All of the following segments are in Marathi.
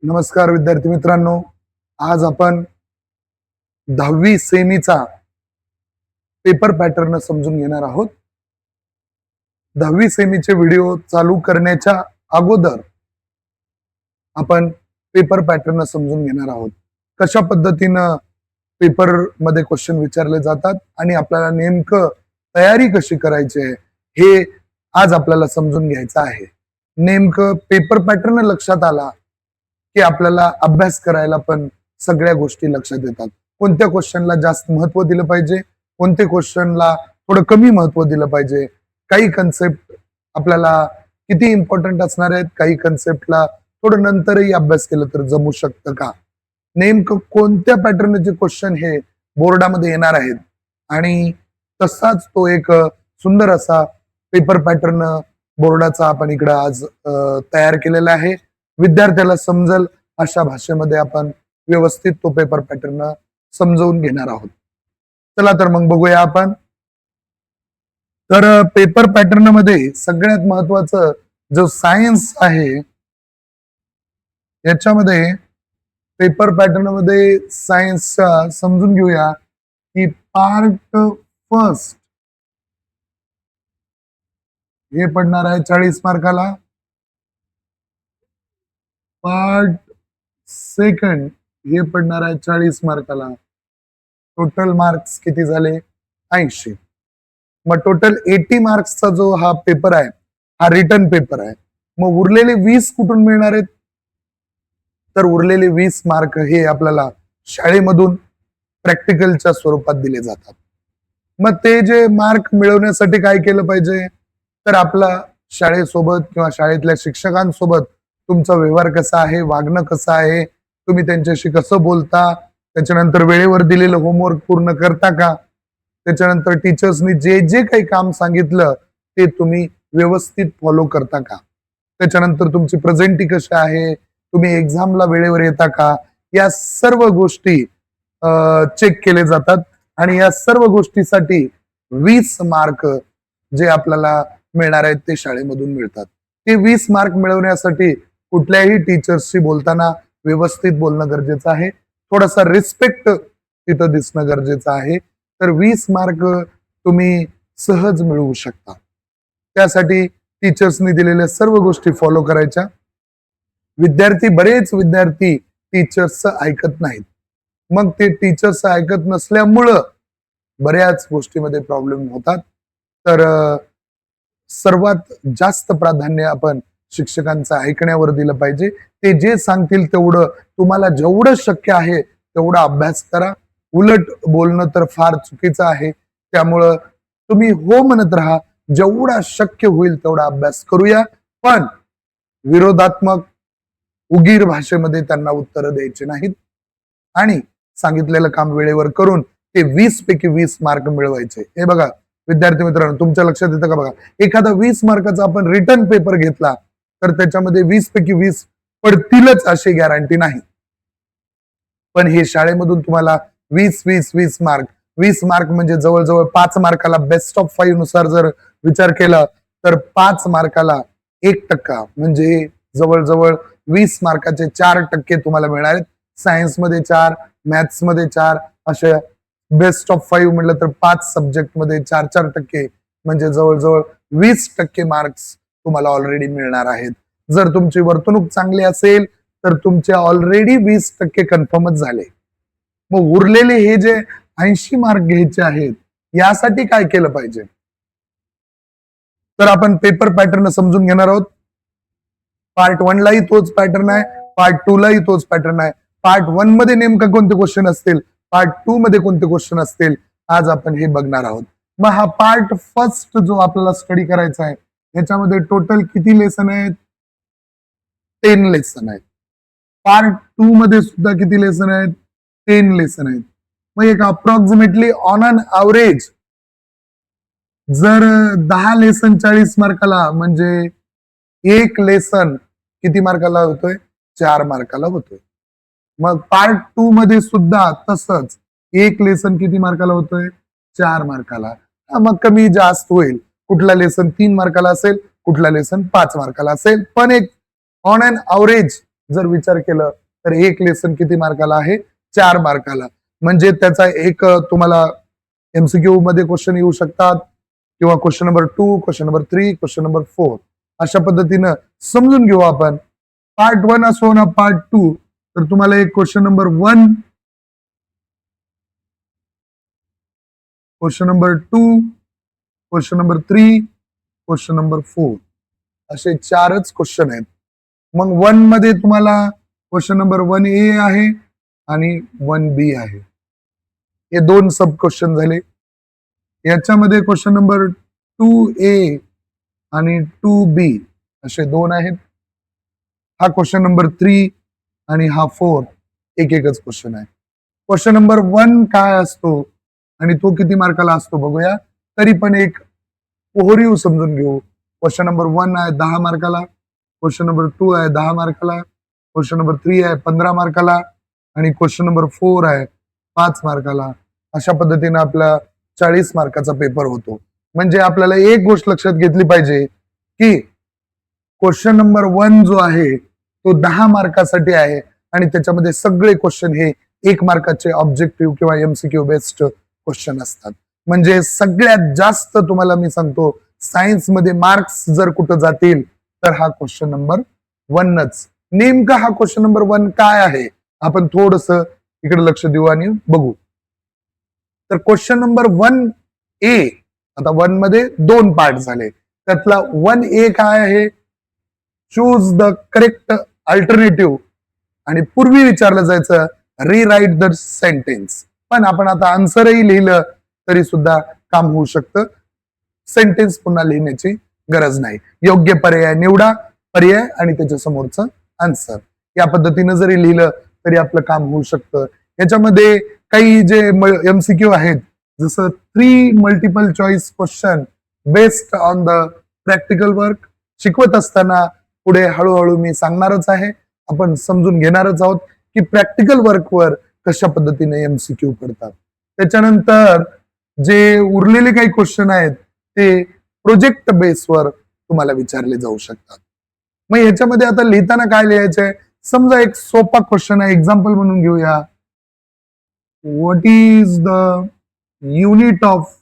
नमस्कार विद्यार्थी मित्रांनो. आज आपण 10वी सेमीचा पेपर पॅटर्न समजून घेणार आहोत. 10वी सेमीचे व्हिडिओ चालू करण्याच्या अगोदर आपण पेपर पॅटर्न समजून घेणार आहोत. कशा पद्धतीनं पेपर मध्ये क्वेश्चन विचारले जातात आणि आपल्याला नेमकं तयारी कशी करायची आहे हे आज आपल्याला समजून घ्यायचं आहे. नेमकं पेपर पॅटर्न लक्षात आला की आपल्याला अभ्यास करायला पण सगळ्या गोष्टी लक्षात येतात. कोणत्या क्वेश्चनला जास्त महत्व दिलं पाहिजे, कोणत्या क्वेश्चनला थोडं कमी महत्व दिलं पाहिजे, काही कन्सेप्ट आपल्याला किती इम्पॉर्टंट असणार आहेत, काही कन्सेप्टला थोडं नंतरही अभ्यास केलं तर जमू शकतं का, नेमकं कोणत्या पॅटर्नचे क्वेश्चन हे बोर्डामध्ये येणार आहेत आणि तसाच तो एक सुंदर असा पेपर पॅटर्न बोर्डाचा आपण इकडे आज तयार केलेला आहे. विद्यार्थ्याला समजल अशा भाषेमध्ये आपण व्यवस्थित तो पेपर पॅटर्न समजावून घेणार आहोत. चला तर मग बघूया आपण. तर पेपर पॅटर्न मध्ये सगळ्यात महत्वाचं जो सायन्स आहे याच्यामध्ये पेपर पॅटर्न मध्ये सायन्सचा समजून घेऊया की पार्ट फर्स्ट हे पडणार आहे 40 मार्काला, पार्ट सेकंड हे पडणार आहे 40 मार्काला. टोटल मार्क्स किती झाले? 80. मग टोटल 80 मार्क्सचा जो हा पेपर आहे हा रिटर्न पेपर आहे. मग उरलेले 20 कुठून मिळणार आहेत? तर उरलेले 20 मार्क हे आपल्याला शाळेमधून प्रॅक्टिकलच्या स्वरूपात दिले जातात. मग ते जे मार्क मिळवण्यासाठी काय केलं पाहिजे? तर आपला शाळेसोबत किंवा शाळेतल्या शिक्षकांसोबत तुमचा व्यवहार कसा आहे, वागणं कसं आहे, तुम्ही त्यांच्याशी कसं बोलता, त्याच्यानंतर वेळेवर दिलेलं होमवर्क पूर्ण करता का, त्याच्यानंतर टीचर्सनी जे जे काही काम सांगितलं ते तुम्ही व्यवस्थित फॉलो करता का, त्याच्यानंतर तुमची प्रेझेंटी कशी आहे, तुम्ही एक्झामला वेळेवर येता का, या सर्व गोष्टी चेक केले जातात आणि या सर्व गोष्टीसाठी 20 मार्क जे आपल्याला मिळणार आहेत ते शाळेमधून मिळतात. ते 20 मार्क मिळवण्यासाठी कुठल्याही टीचर्सशी बोलताना व्यवस्थित बोलणं गरजेचं आहे, थोडासा रिस्पेक्ट तिथं दिसणं गरजेचं आहे. तर 20 मार्क तुम्ही सहज मिळवू शकता. त्यासाठी टीचर्सनी दिलेल्या सर्व गोष्टी फॉलो करायच्या. बरेच विद्यार्थी टीचर्सचं ऐकत नाहीत. मग ते टीचर्सचं ऐकत नसल्यामुळं बऱ्याच गोष्टीमध्ये प्रॉब्लेम होतात. तर सर्वात जास्त प्राधान्य आपण शिक्षकांचं ऐकण्यावर दिलं पाहिजे. ते जे सांगतील तेवढं तुम्हाला जेवढं शक्य आहे तेवढा अभ्यास करा. उलट बोलणं तर फार चुकीचं आहे. त्यामुळं तुम्ही हो म्हणत राहा, जेवढा शक्य होईल तेवढा अभ्यास करूया, पण विरोधात्मक उगीर भाषेमध्ये त्यांना उत्तरं द्यायची नाहीत आणि सांगितलेलं काम वेळेवर करून ते 20 पैकी 20 मार्क मिळवायचे. हे बघा विद्यार्थी मित्रांनो, तुमच्या लक्षात येतं का? बघा, एखादा 20 मार्काचा आपण रिटर्न पेपर घेतला तर त्याच्यामध्ये 20 पैकी 20 पडतीलच अशी गॅरंटी नाही. पण हे शाळेमधून तुम्हाला 20 मार्क, 20 मार्क म्हणजे जवळजवळ 5 मार्काला बेस्ट ऑफ 5 नुसार जर विचार केला तर 5 मार्काला 1% म्हणजे जवळजवळ 20 मार्काचे 4% तुम्हाला मिळणार आहेत. सायन्समध्ये 4, मॅथ्समध्ये 4, अशा बेस्ट ऑफ 5 म्हटलं तर 5 सब्जेक्ट मध्ये 4% म्हणजे जवळजवळ 20% मार्क्स तुम्हाला ऑलरेडी मिळणार आहेत. जर तुमची वर्तणूक चांगली असेल तर तुमचे ऑलरेडी 20% कन्फर्मच झाले. मग उरलेले हे जे 80 मार्क घ्यायचे आहेत यासाठी काय केलं पाहिजे? तर आपण पेपर पॅटर्न समजून घेणार आहोत. पार्ट 1 लाही तोच पॅटर्न आहे, पार्ट 2 लाही तोच पॅटर्न आहे. पार्ट 1 मध्ये नेमका कोणते क्वेश्चन असतील, पार्ट 2 मध्ये कोणते क्वेश्चन असतील, आज आपण हे बघणार आहोत. मग हा पार्ट फर्स्ट जो आपल्याला स्टडी करायचा आहे याच्यामध्ये टोटल किती लेसन आहेत? 10 लेसन आहेत. पार्ट 2 मध्ये सुद्धा किती लेसन आहेत? 10 लेसन आहेत. मग एक अप्रॉक्सिमेटली ऑन अन ॲव्हरेज जर 10 लेसन 40 मार्काला म्हणजे एक लेसन किती मार्काला होतोय? 4 मार्काला होतोय. मग पार्ट 2 मध्ये सुद्धा तसंच एक लेसन किती मार्काला होतोय? 4 मार्काला. मग कमी जास्त होईल. कुठला लेसन 3 मार्काला असेल, कुठला लेसन 5 मार्काला असेल, पण एक ऑन अन ॲव्हरेज जर विचार केलं तर एक लेसन किती मार्काला आहे? 4 मार्काला. म्हणजे त्याचा एक तुम्हाला एमसीक्यू मध्ये क्वेश्चन येऊ शकतात किंवा question number 2, question number 3, question number 4 अशा पद्धतीनं समजून घेऊ आपण. पार्ट 1 असो ना पार्ट 2, तर तुम्हाला एक question number 1, question number 2, question number 3, question number 4 असे 4च क्वेश्चन आहेत. मग 1 मध्ये तुम्हाला क्वेश्चन नंबर 1A आहे आणि 1B आहे. हे 2 सब क्वेश्चन झाले. याच्यामध्ये क्वेश्चन नंबर 2A आणि 2B असे 2 आहेत. हा क्वेश्चन नंबर 3 आणि हा 4 एकच क्वेश्चन आहे. क्वेश्चन नंबर 1 काय असतो आणि तो किती मार्काला असतो बघूया. तरी पण एक ओव्हरव्ह्यू समजून घेऊ. क्वेश्चन नंबर 1 आहे 10 मार्काला, क्वेश्चन नंबर 2 आहे 10 मार्काला, क्वेश्चन नंबर 3 आहे 15 मार्काला आणि क्वेश्चन नंबर 4 आहे 5 मार्काला. अशा पद्धतीने आपला 40 मार्काचा पेपर होतो. म्हणजे आपल्याला एक गोष्ट लक्षात घेतली पाहिजे की क्वेश्चन नंबर 1 जो आहे तो 10 मार्कासाठी आहे आणि त्याच्यामध्ये सगळे क्वेश्चन हे 1 मार्काचे ऑब्जेक्टिव्ह किंवा एमसीक्यू बेस्ड क्वेश्चन असतात. म्हणजे सगळ्यात जास्त तुम्हाला मी सांगतो सायन्स मध्ये मार्क्स जर कुठं जातील तर हा क्वेश्चन नंबर 1च. नेमका हा क्वेश्चन नंबर 1 काय आहे आपण थोडस इकडे लक्ष देऊ आणि बघू. तर क्वेश्चन नंबर 1A, आता 1 मध्ये 2 पार्ट झाले. त्यातला 1A काय आहे? Choose the correct alternative. आणि पूर्वी विचारलं जायचं रिराईट द सेंटेन्स, पण आपण आता आन्सरही लिहिलं तरी सुद्धा काम होऊ शकतं. सेंटेन्स पुन्हा लिहिण्याची गरज नाही. योग्य पर्याय निवडा, पर्याय आणि त्याच्या समोरचं आन्सर या पद्धतीनं जरी लिहिलं तरी आपलं काम होऊ शकतं. याच्यामध्ये काही जे एमसीक्यू आहेत जसं 3 multiple choice question based on the practical work शिकवत असताना पुढे हळूहळू मी सांगणारच आहे. आपण समजून घेणारच आहोत की प्रॅक्टिकल वर्कवर कशा पद्धतीने एमसीक्यू पडतात. त्याच्यानंतर जे उरलेले काही क्वेश्चन आहेत ते प्रोजेक्ट बेसवर तुम्हाला विचारले जाऊ शकतात. मग याच्यामध्ये आता लिहिताना काय लिहायचंय? समजा एक सोपा क्वेश्चन आहे, एक्झाम्पल म्हणून घेऊया. What is the unit of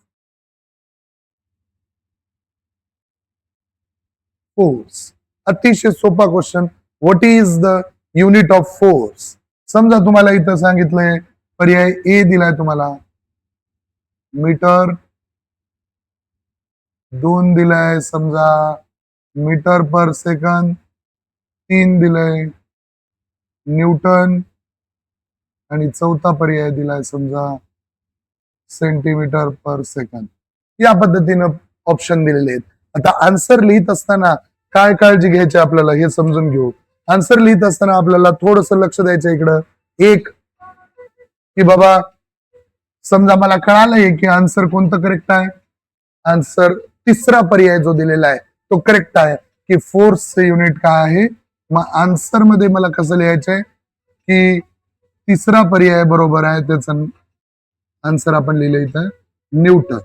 force? अतिशय सोपा question. What is the unit of force? समजा तुम्हाला इथं सांगितलंय पर्याय ए दिलाय तुम्हाला मीटर, 2 दिलाय समजा मीटर पर सेकंद, 3 दिलंय न्यूटन आणि चौथा पर्याय दिलाय समजा सेंटीमीटर पर सेकंद. या पद्धतीनं ऑप्शन दिलेले आहेत. आता आन्सर लिहित असताना काय काळजी घ्यायची आपल्याला हे समजून घेऊ. आन्सर लिहित असताना आपल्याला थोडस लक्ष द्यायचं इकडं. एक की बाबा समजा मला कळालंय की आन्सर कोणतं करेक्ट आहे. आन्सर तिसरा पर्याय जो दिलेला आहे तो करेक्ट आहे की फोर्सचे युनिट काय आहे. मग आन्सर मध्ये मला कसं लिहायचंय की तिसरा पर्याय बरोबर आहे, त्याचं आन्सर आपण लिहिलं इथं न्यूटन.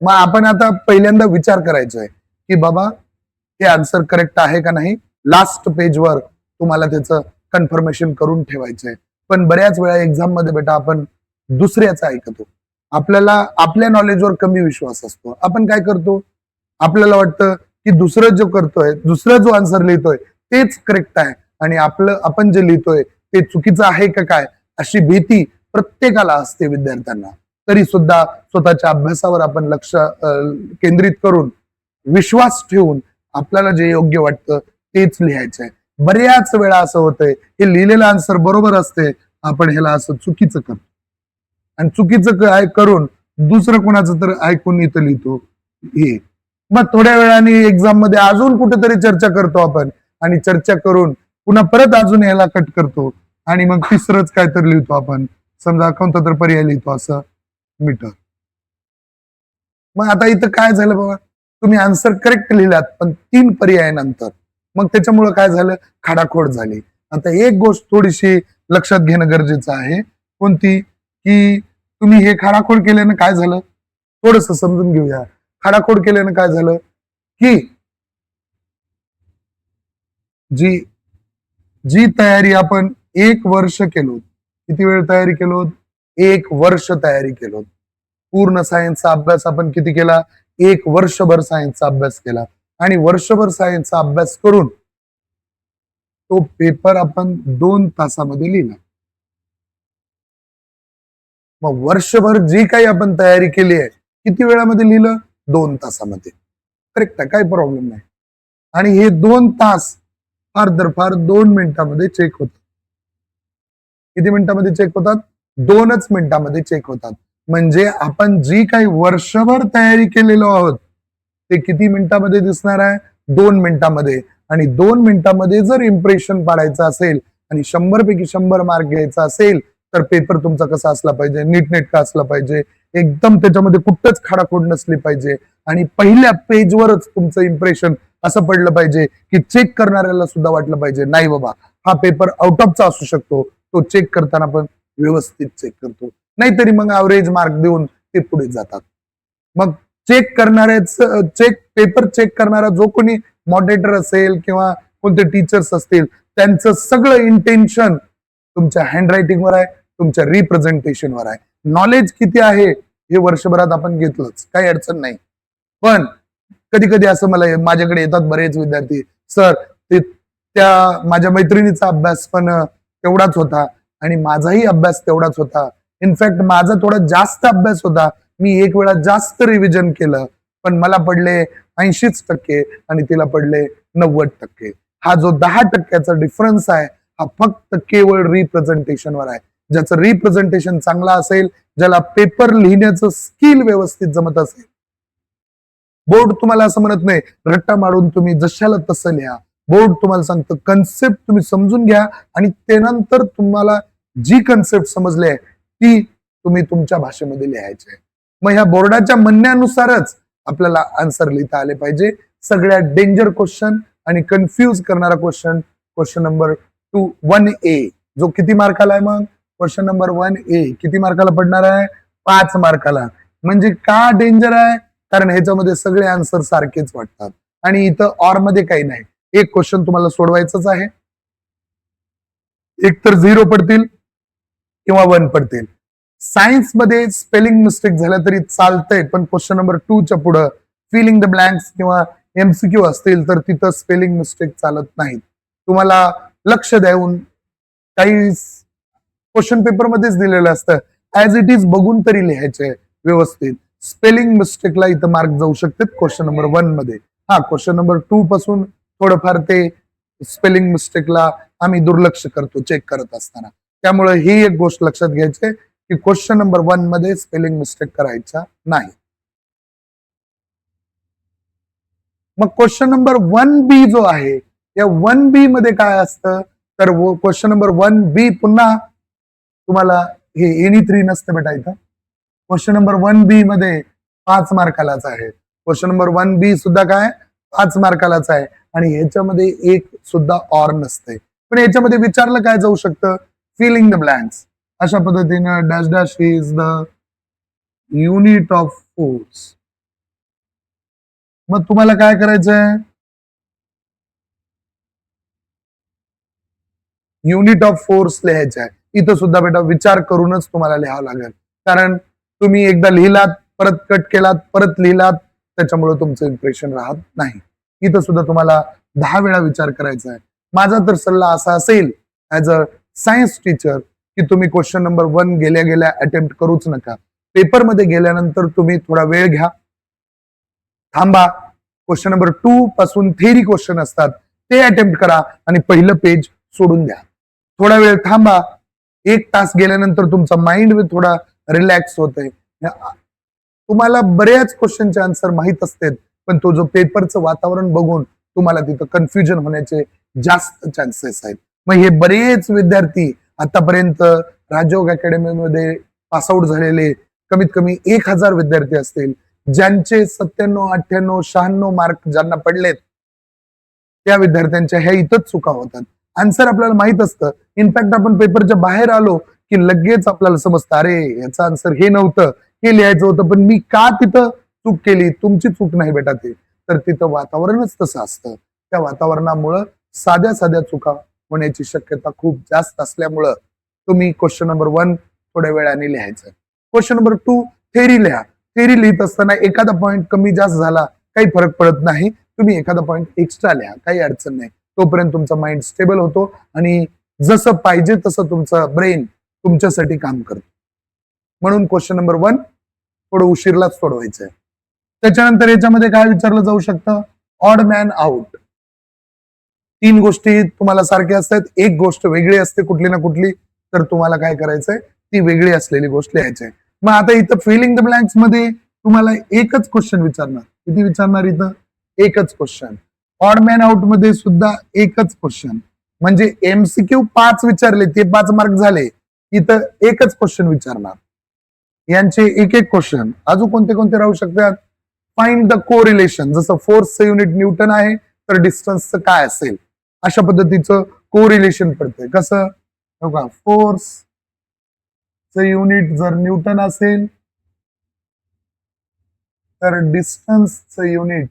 मग आपण आता पहिल्यांदा विचार करायचा आहे की बाबा हे आन्सर करेक्ट आहे का नाही. लास्ट पेजवर तुम्हाला त्याचं कन्फर्मेशन करून ठेवायचं आहे. पण बऱ्याच वेळा एक्झाम मध्ये बेटा आपण दुसऱ्याचं ऐकतो. आपल्याला आपल्या नॉलेजवर कमी विश्वास असतो. आपण काय करतो, आपल्याला वाटतं की दुसरं जो करतोय, दुसरा जो आन्सर लिहितोय तेच करेक्ट आहे आणि आपण जे लिहितोय ते चुकीचं आहे का काय अशी भीती प्रत्येकाला असते विद्यार्थ्यांना. तरी सुद्धा स्वतःच्या अभ्यासावर आपण लक्ष केंद्रित करून विश्वास ठेवून आपल्याला जे योग्य वाटतं तेच लिहायचंय. बऱ्याच वेळा असं होतंय हे लिहिलेलं आन्सर बरोबर असते, आपण ह्याला असं चुकीचं करतो आणि चुकीचं काय करून दुसरं कोणाचं तर ऐकून इथं लिहितो हे. मग थोड्या वेळाने एक्झाम मध्ये अजून कुठेतरी चर्चा करतो आपण आणि चर्चा करून पुन्हा परत अजून याला कट करतो आणि मग तिसरंच काय तर लिहितो आपण. समजा कोणता तर पर्याय लिहितो असं मीटर. मग आता इथं काय झालं बाबा, तुम्ही आन्सर करेक्ट लिहिलात पण 3 पर्यायानंतर. मग त्याच्यामुळे काय झालं, खाडाखोड झाली. आता एक गोष्ट थोडीशी लक्षात घेणं गरजेचं आहे. कोणती? की तुम्ही हे खाडाखोड केल्यानं काय झालं थोडस समजून घेऊया. खाडाखोड केल्यानं काय झालं की जी जी तयारी आपण 1 वर्ष केलो, किती वेळ तयारी केलो? 1 वर्ष तयारी केलो. पूर्ण सायन्सचा अभ्यास आपण किती केला? 1 वर्षभर सायन्सचा अभ्यास केला आणि वर्षभर सायन्सचा अभ्यास करून तो पेपर आपण 2 तासामध्ये लिहिला. मग वर्षभर जी काही आपण तयारी केली आहे, किती वेळामध्ये लिहिलं? 2 तासामध्ये. करेक्ट आहे, काही प्रॉब्लेम नाही. आणि हे 2 तास फार तर फार 2 मिनिटामध्ये चेक होतात. किती मिनिटामध्ये चेक होतात? 2च मिनिटामध्ये चेक होतात. म्हणजे आपण जी काही वर्षभर तयारी केलेलो आहोत, ते किती मिनिटामध्ये दिसणार आहे? 2 मिनिटामध्ये. आणि 2 मिनिटामध्ये जर इम्प्रेशन पाडायचं असेल आणि 100 पैकी 100 मार्क घ्यायचा असेल, तर पेपर तुमचा कसा असला पाहिजे? नीटनेटका असला पाहिजे. एकदम त्याच्यामध्ये कुठंच खाडाखोड नसली पाहिजे आणि पहिल्या पेजवरच तुमचं इम्प्रेशन असं पडलं पाहिजे की चेक करणाऱ्याला सुद्धा वाटलं पाहिजे, नाही बाबा हा पेपर आउट ऑफचा असू शकतो, तो चेक करताना पण व्यवस्थित चेक करतो. नाहीतरी मग ॲव्हरेज मार्क देऊन ते पुढे जातात. मग पेपर चेक करणारा जो कोणी मॉडरेटर असेल किंवा कोणते टीचर्स असतील, त्यांचं सगळं इंटेन्शन तुमच्या हँडरायटिंगवर आहे, तुमच्या रिप्रेझेंटेशनवर आहे. नॉलेज किती आहे हे वर्षभरात आपण घेतलंच, काही अडचण नाही. पण कधी कधी असं माझ्याकडे येतात बरेच विद्यार्थी, सर ते त्या माझ्या मैत्रिणीचा अभ्यास पण तेवढाच होता आणि माझाही अभ्यास तेवढाच होता. इनफॅक्ट माझा थोडा जास्त अभ्यास होता, मी 1 वेळा जास्त रिव्हिजन केलं, पण मला पडले 80% आणि तिला पडले 90%. हा जो 10%चा डिफरन्स आहे, हा फक्त केवळ रिप्रेझेंटेशनवर आहे. ज्याचं रिप्रेझेंटेशन चांगला असेल, ज्याला पेपर लिहिण्याचं स्किल व्यवस्थित जमत असेल, बोर्ड तुम्हाला असं म्हणत नाही रट्टा मारून तुम्ही जशाला तसं लिहा. बोर्ड तुम्हाला सांगतं कन्सेप्ट तुम्ही समजून घ्या आणि त्यानंतर तुम्हाला जी कन्सेप्ट समजली आहे ती तुम्ही तुमच्या भाषेमध्ये लिहायची आहे. मग ह्या बोर्डाच्या म्हणण्यानुसारच आपल्याला आन्सर लिहिता आले पाहिजे. सगळ्यात डेंजर क्वेश्चन आणि कन्फ्यूज करणारा क्वेश्चन नंबर 1A, जो किती मार्काला आहे? मग क्वेश्चन नंबर 1A किती मार्काला पडणार आहे? 5 मार्काला. म्हणजे का डेंजर आहे? कारण ह्याच्यामध्ये सगळे आन्सर सारखेच वाटतात आणि इथं ऑर मध्ये काही नाही. एक क्वेश्चन तुम्हाला सोडवायचंच आहे, एक तर 0 पडतील किंवा 1 पडतील. सायन्स मध्ये स्पेलिंग मिस्टेक झाल्या तरी चालतंय, पण क्वेश्चन नंबर 2च्या पुढं फिलिंग द ब्लँक्स किंवा MCQ असतील तर तिथं स्पेलिंग मिस्टेक चालत नाहीत. तुम्हाला लक्ष देऊन काही क्वेश्चन पेपर मध्येच दिलेलं असतं, ऍज इट इज बघून तरी लिहायचे व्यवस्थित. स्पेलिंग मिस्टेकला इथं मार्क जाऊ शकते क्वेश्चन नंबर 1 मध्ये. हा, क्वेश्चन नंबर 2 पासून थोडंफार ते स्पेलिंग मिस्टेकला आम्ही दुर्लक्ष करतो चेक करत असताना. त्यामुळे ही एक गोष्ट लक्षात घ्यायची की क्वेश्चन नंबर 1 मध्ये स्पेलिंग मिस्टेक करायचा नाही. मग क्वेश्चन नंबर 1B जो आहे, या 1B मध्ये काय असतं? तर क्वेश्चन नंबर 1B पुन्हा तुम्हाला हे एनी 3 नसतं बेटा इथं. क्वेश्चन नंबर 1B मध्ये 5 मार्कालाच आहे. क्वेश्चन नंबर 1B सुद्धा काय? 5 मार्कालाच आहे आणि ह्याच्यामध्ये एक सुद्धा ऑर नसते. पण याच्यामध्ये विचारलं काय जाऊ शकतं? Filling the blanks. अशा पद्धतीनं dash dash is the unit of force. मग तुम्हाला काय करायचंय? युनिट ऑफ फोर्स लिहायचं आहे. इथं सुद्धा बेटा विचार करूनच तुम्हाला लिहावं लागेल, कारण तुम्ही एकदा लिहिलात, परत कट केलात, परत लिहिलात, त्याच्यामुळे तुमचं इम्प्रेशन राहत नाही. इथं सुद्धा तुम्हाला 10 वेळा विचार करायचा आहे. माझा तर सल्ला असा असेल ऍज अ सायन्स टीचर की तुम्ही क्वेश्चन नंबर 1 गेल्या गेल्या अटेम्प्ट करूच नका. पेपरमध्ये गेल्यानंतर तुम्ही थोडा वेळ घ्या, थांबा. क्वेश्चन नंबर 2 पासून थेरी क्वेश्चन असतात ते अटेम्प्ट करा आणि पहिलं पेज सोडून द्या. थोडा वेळ थांबा. 1 तास गेल्यानंतर तुमचा माइंड थोडा रिलॅक्स होतोय. तुम्हाला बऱ्याच क्वेश्चनचे आन्सर माहित असतात, पण तो जो पेपरचं वातावरण बघून तुम्हाला तिथं कन्फ्युजन होण्याचे जास्त चान्सेस आहेत. मग हे बरेच विद्यार्थी आतापर्यंत राजयोग अकॅडमीमध्ये पासआउट झालेले कमीत कमी 1000 विद्यार्थी असतील, ज्यांचे 97, 98, 96 मार्क ज्यांना पडलेत, त्या विद्यार्थ्यांच्या ह्या इथंच चुका होतात. आन्सर आपल्याला माहित असतं. इनफॅक्ट आपण पेपरच्या बाहेर आलो की लगेच आपल्याला समजतं, अरे याचं आन्सर हे नव्हतं, हे लिहायचं होतं, पण मी का तिथं चूक केली? तुमची चूक नाही बेटा ते, तर तिथं वातावरणच तसं असतं. त्या वातावरणामुळं साध्या साध्या चुका होण्याची शक्यता खूप जास्त असल्यामुळं तुम्ही क्वेश्चन नंबर 1 थोड्या वेळाने लिहायचं. क्वेश्चन नंबर 2 थेरी लिहा. थेरी लिहित असताना एखादा पॉईंट कमी जास्त झाला काही फरक पडत नाही, तुम्ही एखादा पॉईंट एक्स्ट्रा लिहा, काही अडचण नाही. तोपर्यंत तुमचा माइंड स्टेबल होतो आणि जसं पाहिजे तसं तुमचं ब्रेन तुमच्यासाठी काम करतो. म्हणून क्वेश्चन नंबर 1 थोडं उशीरलाच सोडवायचं आहे. त्याच्यानंतर याच्यामध्ये काय विचारलं जाऊ शकतं, ऑड मॅन आउट. 3 गोष्टी तुम्हाला सारख्या असतात, एक गोष्ट वेगळी असते कुठली ना कुठली, तर तुम्हाला काय करायचंय, ती वेगळी असलेली गोष्ट लिहायची आहे. मग आता इथं फिलिंग द ब्लँक्स मध्ये तुम्हाला एकच क्वेश्चन विचारणार. किती विचारणार इथं? एकच क्वेश्चन. ऑड मॅन आउट मध्ये सुद्धा एकच क्वेश्चन. म्हणजे एमसीक्यू 5 विचारले, ते 5 मार्क झाले. इथं एकच क्वेश्चन विचारणार. यांचे एक एक क्वेश्चन. अजून कोणते कोणते राहू शकतात? Find the correlation. जसं फोर्सचं युनिट न्यूटन आहे तर डिस्टन्सचं काय असेल, अशा पद्धतीचं कोरिलेशन पडतंय. कसं बघा, फोर्सचं युनिट जर न्यूटन असेल तर डिस्टन्सचं युनिट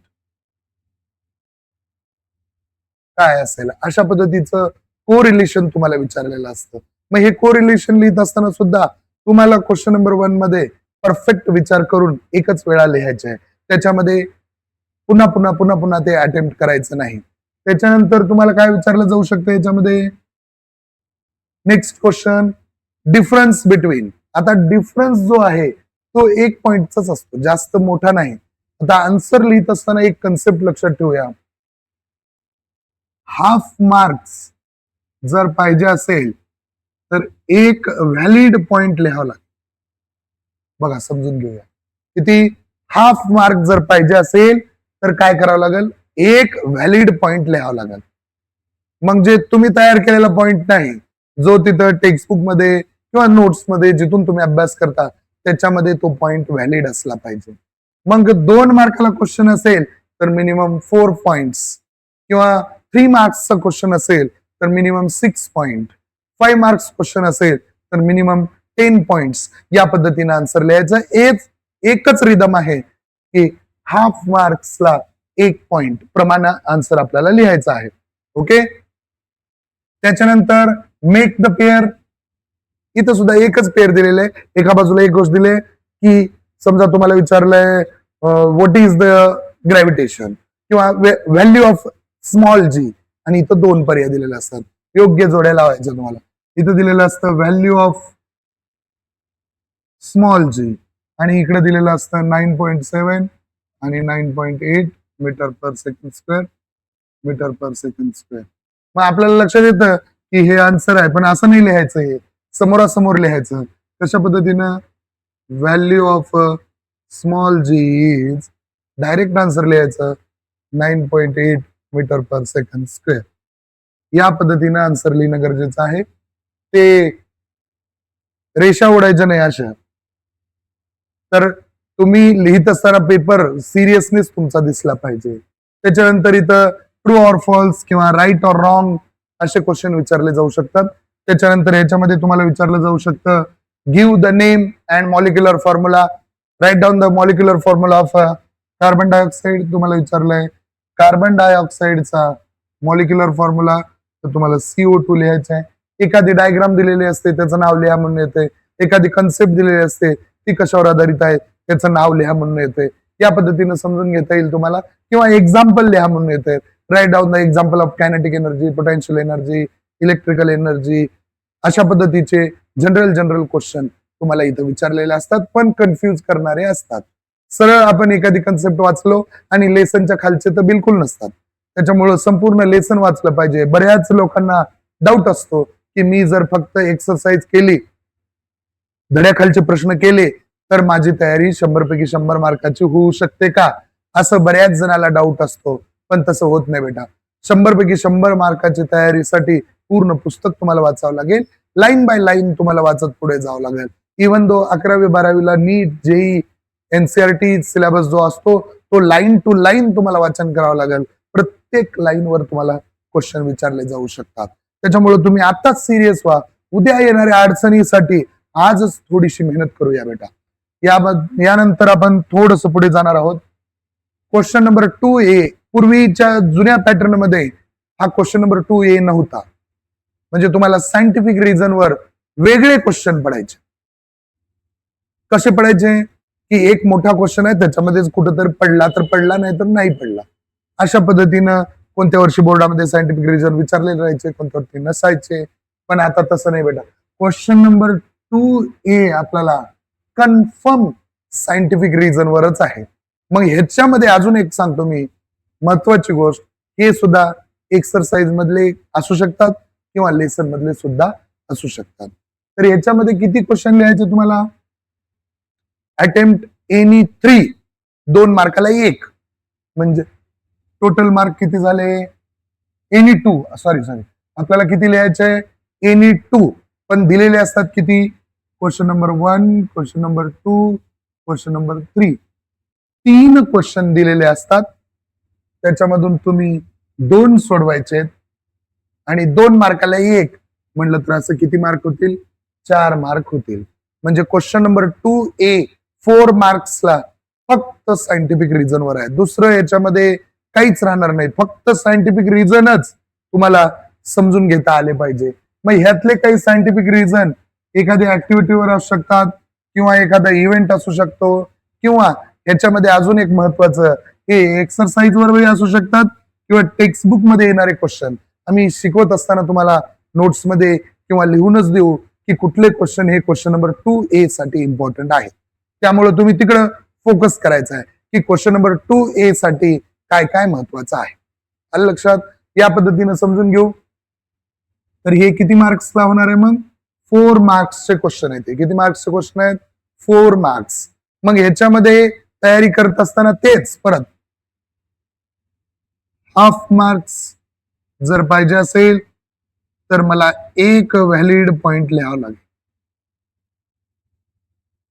काय असेल, अशा पद्धतीचं कोरिलेशन तुम्हाला विचारलेलं असतं. मग हे कोरिलेशन लिहित असताना सुद्धा तुम्हाला क्वेश्चन नंबर 1 मध्ये परफेक्ट विचार करून एकच वेळा लिहायचे आहे. त्याच्यामध्ये पुन्हा पुन्हा पुन्हा पुन्हा ते अटेम्प्ट करायचं नाही. त्याच्यानंतर तुम्हाला काय विचारलं जाऊ शकतं याच्यामध्ये, नेक्स्ट क्वेश्चन, डिफरन्स बिटवीन. आता डिफरन्स जो आहे तो 1 पॉइंटचाच असतो, जास्त मोठा नाही. आता आन्सर लिहित असताना एक कन्सेप्ट लक्षात ठेवूया. हाफ मार्क्स जर पाहिजे असेल तर एक व्हॅलिड पॉइंट लिहावा लागेल. बघा समजून घेऊया. किती? हाफ मार्क जर पाहिजे असेल तर काय करावं लागेल, एक व्हॅलिड पॉइंट लिहावा लागेल. मग जे तुम्ही तयार केलेला पॉइंट नाही, जो तिथं टेक्स्टबुक मध्ये किंवा नोट्स मध्ये जिथून तुम्ही अभ्यास करता त्याच्यामध्ये तो पॉइंट व्हॅलिड असला पाहिजे. मग 2 मार्काला क्वेश्चन असेल तर मिनिमम 4 पॉइंट्स, किंवा 3 मार्क्सचा क्वेश्चन असेल तर मिनिमम 6 पॉइंट, 5 मार्क्स क्वेश्चन असेल तर मिनिमम 10 पॉइंट्स. या पद्धतीने आन्सर लिहायचं. एकच रिदम आहे की हाफ मार्क्सला 1 पॉइंट प्रमाणे आन्सर आपल्याला लिहायचं आहे. ओके. त्याच्यानंतर मेक द पेअर. इथं सुद्धा एकच पेअर दिलेलं आहे. एका बाजूला एक गोष्ट दिले की समजा तुम्हाला विचारलंय व्हॉट इज द ग्रॅव्हिटेशन किंवा व्हॅल्यू ऑफ स्मॉल जी, आणि इथं 2 पर्याय दिलेले असतात. योग्य जोड्या लावायच्या तुम्हाला. इथं दिलेलं असतं व्हॅल्यू ऑफ स्मॉल जी आणि इकडे दिलेलं असतं 9.7 आणि 9.8 मीटर पर सेकंड स्क्वेअर, मीटर पर सेकंड स्क्वेअर. मग आपल्याला लक्षात येतं की हे आन्सर आहे, पण असं नाही लिहायचं, हे समोरासमोर लिहायचं. कशा पद्धतीनं, value of small G is, direct answer लिहायचं 9.8 मीटर पर सेकंड स्क्वेअर. या पद्धतीनं आन्सर लिहिणं गरजेचं आहे. ते रेषा ओढायच्या नाही अशा. तर तुम्ही लिहित असताना पेपर सिरियसनेस तुमचा दिसला पाहिजे. त्याच्यानंतर इथं ट्रू ऑर फॉल्स किंवा राईट ऑर रॉंग असे क्वेश्चन विचारले जाऊ शकतात. त्याच्यानंतर याच्यामध्ये तुम्हाला विचारलं जाऊ शकतं, give the name and molecular formula, write down the molecular formula of carbon dioxide. तुम्हाला विचारलंय कार्बन डायऑक्साईडचा मॉलिक्युलर फॉर्म्युला, तर तुम्हाला CO2 लिहायचा आहे. एखादी डायग्राम दिलेली असते त्याचं नाव लिहा म्हणून येते. एखादी कन्सेप्ट दिलेली असते ती कशावर आधारित आहे त्याचं नाव लिहा म्हणून येते. या पद्धतीने समजून घेता येईल तुम्हाला. किंवा एक्झाम्पल लिहा म्हणून येते. Write down the example of kinetic energy, potential energy, electrical energy. अशा पद्धतीचे जनरल क्वेश्चन तुम्हाला इथं विचारलेले असतात, पण कन्फ्युज करणारे असतात. सरळ आपण एखादी कन्सेप्ट वाचलो आणि लेसनच्या खालचे तर बिलकुल नसतात. त्याच्यामुळे संपूर्ण लेसन वाचलं पाहिजे. बऱ्याच लोकांना डाऊट असतो की मी जर फक्त एक्सरसाइज केली, धड्याखालचे प्रश्न केले तर माझी तयारी 100 पैकी 100 मार्काची होऊ शकते का, असं बऱ्याच जणाला डाऊट असतो. पण तसं होत नाही बेटा. 100 पैकी 100 मार्काची तयारीसाठी पूर्ण पुस्तक तुम्हाला वाचावं लागेल. लाईन बाय लाईन तुम्हाला वाचत पुढे जावं लागेल. इव्हन दो 11वी 12वीला नीट, जेई, NCERT सिलेबस जो असतो तो लाईन टू लाईन तुम्हाला वाचन करावं लागेल. प्रत्येक लाईनवर तुम्हाला क्वेश्चन विचारले जाऊ शकतात. त्याच्यामुळे तुम्ही आताच सिरियस व्हा. उद्या येणाऱ्या अडचणीसाठी आजच थोडीशी मेहनत करूया बेटा. यानंतर आपण थोडस पुढे जाणार आहोत. Question number 2A. पूर्वीच्या जुन्या पॅटर्न मध्ये हा क्वेश्चन नंबर 2A नव्हता. म्हणजे तुम्हाला सायंटिफिक रिझनवर वेगळे क्वेश्चन पडायचे. कसे पडायचे की एक मोठा क्वेश्चन आहे त्याच्यामध्येच कुठेतरी पडला तर पडला, नाही तर नाही पडला. अशा पद्धतीनं कोणत्या वर्षी बोर्डामध्ये सायंटिफिक रिझन विचारलेले राहायचे, कोणत्या वर्षी नसायचे. पण आता तसं नाही बेटा. क्वेश्चन नंबर 2A आपल्याला कन्फर्म सायंटिफिक रिझन वरच आहे. मग ह्याच्यामध्ये अजून एक सांगतो मी महत्वाची गोष्ट, हे सुद्धा एक्सरसाइज मधले असू शकतात किंवा लेसन मधले सुद्धा असू शकतात. तर ह्याच्यामध्ये किती क्वेश्चन लिहायचे तुम्हाला? अटेम्प्ट एनी 3, 2 मार्काला 1, म्हणजे टोटल मार्क किती झाले? एनी 2, सॉरी आपल्याला किती लिहायचे? एनी 2, पण दिलेले असतात किती? Question number 1, question number 2, question number 3, 3 question दिलेले असतात. त्याच्यामधून तुम्ही 2 सोडवायचे आणि 2 मार्काला 1 म्हणलं तर असं किती मार्क होतील? 4 मार्क होतील. म्हणजे क्वेश्चन नंबर 2A 4 मार्क्सला फक्त सायंटिफिक रिझन वर आहे. दुसरं याच्यामध्ये काहीच राहणार नाही, फक्त सायंटिफिक रिझनच तुम्हाला समजून घेता आले पाहिजे. मग ह्यातले काही सायंटिफिक रिझन एखाद्या ऍक्टिव्हिटीवर असू शकतात किंवा एखादा इव्हेंट असू शकतो, किंवा याच्यामध्ये अजून एक महत्वाचं हे एक्सरसाइज वरही असू शकतात किंवा टेक्स्टबुक मध्ये येणारे क्वेश्चन. आम्ही शिकवत असताना तुम्हाला नोट्स मध्ये किंवा लिहूनच देऊ की कुठले क्वेश्चन हे क्वेश्चन नंबर 2A साठी इम्पॉर्टंट आहे. त्यामुळे तुम्ही तिकडं फोकस करायचं आहे की क्वेश्चन नंबर 2A साठी काय काय महत्वाचं आहे. आलं लक्षात? या पद्धतीने समजून घेऊ. तर हे किती मार्क्सला होणार आहे? मग 4 मार्क्सचे क्वेश्चन आहेत. किती मार्क्सचे क्वेश्चन आहेत? 4 मार्क्स. मग ह्याच्यामध्ये तयारी करत असताना तेच परत हाफ मार्क्स जर पाहिजे असेल तर मला 1 व्हॅलिड पॉइंट लिहावं लागेल.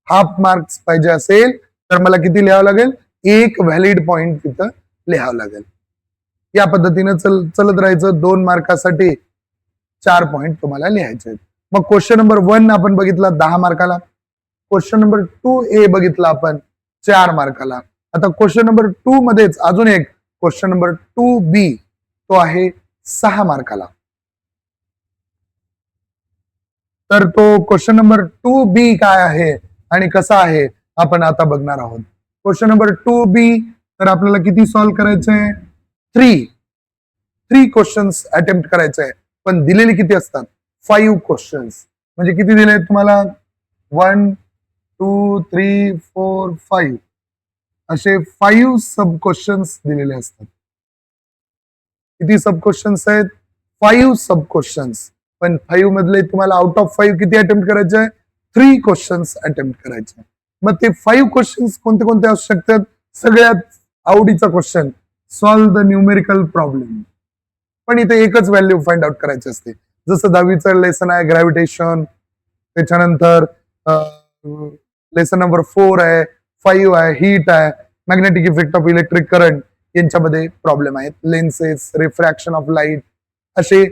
हाफ मार्क्स पाहिजे असेल तर मला किती लिहावं लागेल? 1 व्हॅलिड पॉइंट तिथं लिहावं लागेल. या पद्धतीने चलत राहायचं. 2 मार्कासाठी 4 पॉइंट तुम्हाला लिहायचे आहेत. मग क्वेश्चन नंबर 1 आपण बघितला 10 मार्काला, क्वेश्चन नंबर 2A बघितला आपण 4 मार्काला. आता क्वेश्चन नंबर 2 मध्येच अजून एक क्वेश्चन नंबर 2B तो आहे 6 मार्काला. तर तो क्वेश्चन नंबर 2B काय आहे आणि कसा आहे आपण आता बघणार आहोत. क्वेश्चन नंबर 2B तर आपल्याला किती सॉल्व्ह करायचंय? 3 क्वेश्चन्स अटेम्प्ट करायचे आहे, पण दिलेले किती असतात? 5 क्वेश्चन्स. म्हणजे किती दिले तुम्हाला? 1, 2, 3, 4, 5 असे 5 सब क्वेश्चन्स दिलेले असतात. किती सब क्वेश्चन्स आहेत? 5 सब क्वेश्चन्स. पण 5 मधले तुम्हाला आउट ऑफ 5 किती अटेम्प्ट करायचे आहे? 3 क्वेश्चन्स अटेम्प्ट करायचे. मग ते 5 क्वेश्चन्स कोणते कोणते असू शकतात? सगळ्यात आवडीचा question, solve the numerical problem. पण इथे एकच व्हॅल्यू फाइंड आउट करायची असते. जसं 10वीचं लेसन आहे ग्रॅव्हिटेशन, त्याच्यानंतर लेसन नंबर 4 आहे, 5 आहे, हीट आहे, magnetic effect of electric current, यांच्यामध्ये प्रॉब्लेम आहेत. लेन्सेस, रिफ्रॅक्शन ऑफ लाईट, असे